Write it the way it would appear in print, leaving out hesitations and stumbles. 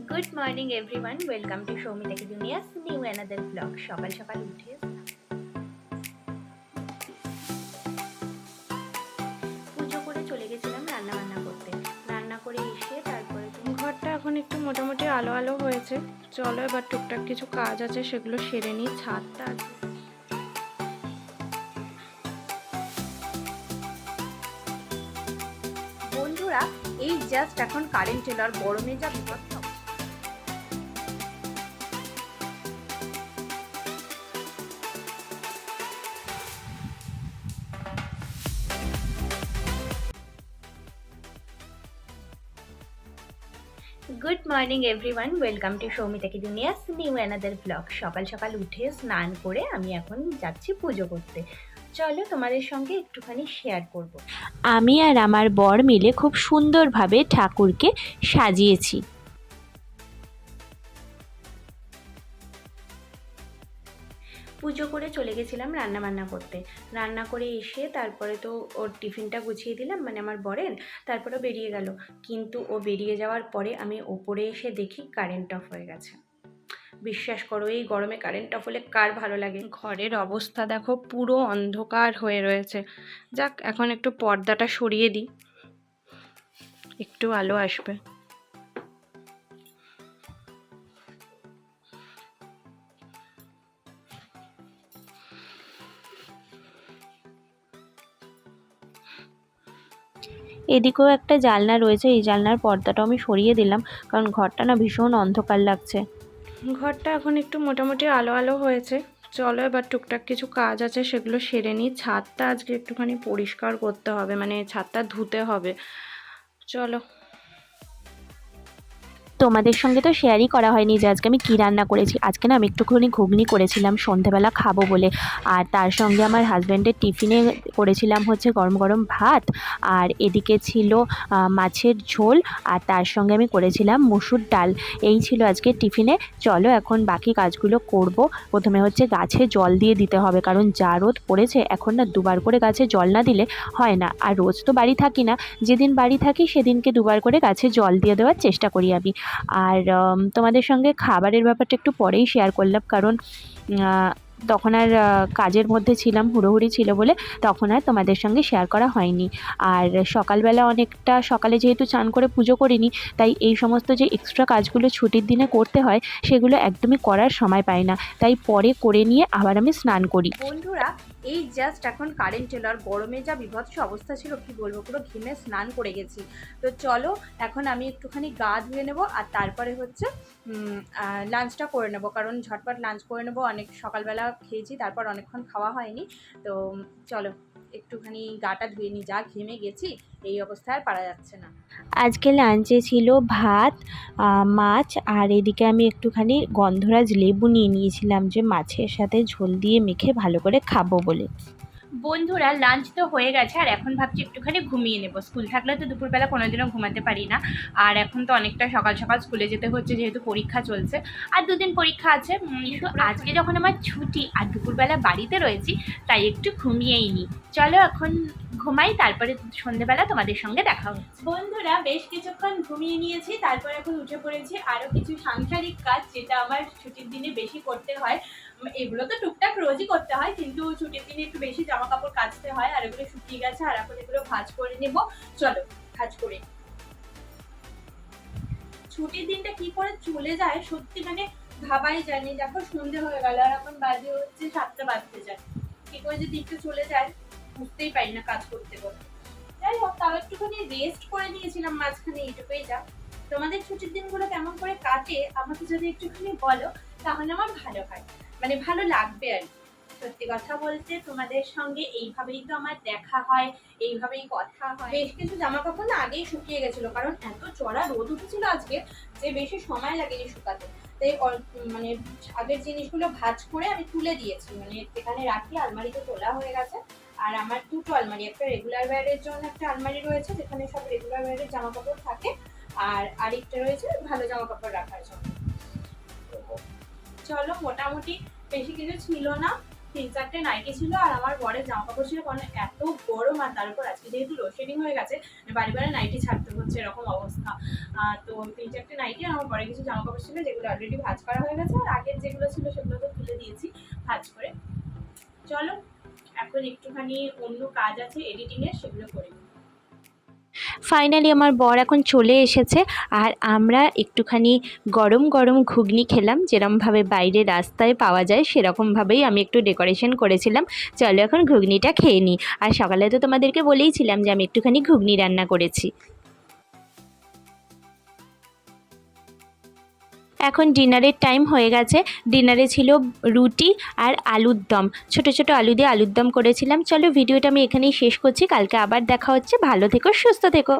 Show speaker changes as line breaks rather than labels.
Good morning everyone, welcome to Soumita কি দুনিয়াস new another blog. সকাল সকাল উঠে পুজো করে চলে গেছিলাম রান্না বান্না করতে। রান্না করে এসে তারপরে ঘরটা এখন একটু মোটামুটি আলো আলো হয়েছে। চলো এবার টুকটাক কিছু কাজ আছে সেগুলো সেরে নিই। ছাদটা আছে, বন্ধুরা এই জাস্ট এখন কারেন্ট এলো আর গরমে যা বিপদ। Good morning everyone, welcome to Soumita কি দুনিয়াস নিউ অ্যানাদার ব্লগ। সকাল সকাল উঠে স্নান করে আমি এখন যাচ্ছি পুজো করতে। চলো তোমাদের সঙ্গে একটুখানি শেয়ার করব।
আমি আর আমার বর মিলে খুব সুন্দরভাবে ঠাকুরকে সাজিয়েছি।
পুজো করে চলে গেছিলাম রান্না বান্না করতে। রান্না করে এসে তারপরে তো ওর টিফিনটা গুছিয়ে দিলাম, মানে আমার বরের। তারপরে বেরিয়ে গেল, কিন্তু ও বেরিয়ে যাওয়ার পরে আমি ওপরে এসে দেখি কারেন্ট অফ হয়ে গেছে। বিশ্বাস করো, এই গরমে কারেন্ট অফ হলে কার ভালো লাগে। ঘরের অবস্থা দেখো, পুরো অন্ধকার হয়ে রয়েছে। যাক, এখন একটু পর্দাটা সরিয়ে দিই, একটু আলো আসবে।
এদিকেও একটা জানলা রয়েছে, এই জানলার পর্দাটা আমি সরিয়ে দিলাম, কারণ ঘরটা না ভীষণ অন্ধকার লাগছে।
ঘরটা এখন একটু মোটামুটি আলো আলো হয়েছে। চলো এবার টুকটাক কিছু কাজ আছে সেগুলো সেরে নিই। ছাদটা আজকে একটুখানি পরিষ্কার করতে হবে, মানে ছাদটা ধুতে হবে। চলো।
তোমাদের সঙ্গে তো শেয়ারই করা হয়নি যে আজকে আমি কী রান্না করেছি। আজকে না আমি একটুখানি ঘুগনি করেছিলাম সন্ধেবেলা খাবো বলে, আর তার সঙ্গে আমার হাজব্যান্ডের টিফিনে করেছিলাম হচ্ছে গরম গরম ভাত, আর এদিকে ছিল মাছের ঝোল, আর তার সঙ্গে আমি করেছিলাম মুসুর ডাল। এই ছিল আজকে টিফিনে। চলো এখন বাকি কাজগুলো করব। প্রথমে হচ্ছে গাছে জল দিয়ে দিতে হবে, কারণ যা রোদ পড়েছে এখন না দুবার করে গাছে জল না দিলে হয় না। আর রোজ তো বাড়ি থাকি না, যেদিন বাড়ি থাকি সেদিনকে দুবার করে গাছে জল দিয়ে দেওয়ার চেষ্টা করি আমি। আর তোমাদের সঙ্গে খাবারের ব্যাপারটা একটু পরেই শেয়ার করলাম, কারণ তখন আর কাজের মধ্যে ছিলাম, হুড়োহুড়ি ছিল বলে তখন আর তোমাদের সঙ্গে শেয়ার করা হয়নি। আর সকালবেলা অনেকটা সকালে যেহেতু চান করে পুজো করিনি, তাই এই সমস্ত যে এক্সট্রা কাজগুলো ছুটির দিনে করতে হয় সেগুলো একদমই করার সময় পাই না, তাই পরে করে নিয়ে আবার আমি স্নান করি।
বন্ধুরা এই জাস্ট এখন কারেন্ট এলো আর গরমে যা বিভৎস অবস্থা ছিল কি বলবো, পুরো ঘেমে স্নান করে গেছি। তো চলো এখন আমি একটুখানি গা ধুয়ে নেবো আর তারপরে হচ্ছে লাঞ্চটা করে নেবো, কারণ ঝটপট লাঞ্চ করে নেবো। অনেক সকালবেলা খেয়েছি, তারপর অনেকক্ষণ খাওয়া হয়নি। তো চলো একটুখানি গাটা ধুয়ে নিই, যা ঘেমে গেছি, এই অবস্থায় আর পারা যাচ্ছে না।
আজকে লাঞ্চে ছিল ভাত, মাছ, আর এদিকে আমি একটুখানি গন্ধরাজ লেবু নিয়ে নিয়েছিলাম যে মাছের সাথে ঝোল দিয়ে মেখে ভালো করে খাবো বলে।
বন্ধুরা লাঞ্চ তো হয়ে গেছে আর এখন ভাবছি একটুখানি ঘুমিয়ে নেবো। স্কুল থাকলে তো দুপুরবেলা কোনোদিনও ঘুমাতে পারি না, আর এখন তো অনেকটা সকাল সকাল স্কুলে যেতে হচ্ছে যেহেতু পরীক্ষা চলছে। আর দুদিন পরীক্ষা আছে, কিন্তু আজকে যখন আমার ছুটি আর দুপুরবেলা বাড়িতে রয়েছি, তাই একটু ঘুমিয়েই নিই। চলো এখন ঘুমাই, তারপরে সন্ধেবেলা তোমাদের সঙ্গে দেখা হচ্ছে। বন্ধুরা বেশ কিছুক্ষণ ঘুমিয়ে নিয়েছি, তারপর এখন উঠে পড়েছি আরও কিছু সাংসারিক কাজ, যেটা আমার ছুটির দিনে বেশি করতে হয়। এগুলো তো টুকটাক রোজই করতে হয়, কিন্তু ছুটির দিনে একটু বেশি জামা কাপড় কাচতে হয়। আর এগুলো শুকিয়ে গেছে, আর এখন এগুলো ভাঁজ করে নেব। চলো ভাঁজ করে। ছুটির দিনটা কি করে চলে যায় সত্যি, মানে ভাবাই জানি। দেখো সন্ধে হয়ে গেল আর এখন বাজে হচ্ছে 7টা বাজতে যায়। কি করে যে দিনটা চলে যায় বুঝতেই পারি না কাজ করতে করতে। যাই হোক, তাও একটুখানি রেস্ট করে নিয়েছিলাম মাঝখানে, এইটুকুই যা। তোমাদের ছুটির দিনগুলো কেমন করে কাটে আমাকে যদি একটুখানি বলো, তাহলে আমার ভালো হয়, মানে ভালো লাগবে আর কি। সত্যি কথা বলতে তোমাদের সঙ্গে এইভাবেই তো আমার দেখা হয়, এইভাবেই কথা হয়। বেশ কিছু জামা কাপড় না আগেই শুকিয়ে গেছিল, কারণ এত চড়া রোদ উঠেছিল আজকে যে বেশি সময় লাগেনি শুকাতে। তাই মানে আগের জিনিসগুলো ভাঁজ করে আমি তুলে দিয়েছি, মানে এখানে রাখি, আলমারিতে তোলা হয়ে গেছে। আর আমার দুটো আলমারি, একটা রেগুলার ওয়্যারের জন্য একটা আলমারি রয়েছে যেখানে সব রেগুলার ওয়্যারের জামা কাপড় থাকে, আর আরেকটা রয়েছে ভালো জামা কাপড় রাখার জন্য। চলো মোটামুটি বেশি কিছু ছিল না, 3-4টে নাইটি ছিল আর আমার বরের জামা কাপড় ছিল, কারণ এত গরম আর তার উপর আজকে যেহেতু লোডশেডিং হয়ে গেছে বাড়ি বাড়ি নাইটি ছাড়তে হচ্ছে এরকম অবস্থা। তো 3-4টে নাইটি আর আমার বরের কিছু জামা কাপড় ছিল যেগুলো অলরেডি ভাঁজ করা হয়ে গেছে, আর আগের যেগুলো ছিল সেগুলো তো তুলে দিয়েছি ভাঁজ করে। চলো এখন একটুখানি অন্য কাজ আছে এডিটিংয়ের, সেগুলো করি।
ফাইনালি আমার বর এখন চলে এসেছে আর আমরা একটুখানি গরম গরম ঘুগনি খেলাম, যেরকমভাবে বাইরে রাস্তায় পাওয়া যায় সেরকমভাবেই আমি একটু ডেকোরেশন করেছিলাম। চলো এখন ঘুগনিটা খেয়ে নিই। আর সকালে তো তোমাদেরকে বলেইছিলাম যে আমি একটুখানি ঘুগনি রান্না করেছি। এখন ডিনারের টাইম হয়ে গেছে। ডিনারে ছিল রুটি আর আলুর দম, ছোট ছোট আলু দিয়ে আলুর দম করেছিলাম। চলো ভিডিওটা আমি এখানেই শেষ করছি, কালকে আবার দেখা হচ্ছে। ভালো থেকো, সুস্থ থেকো।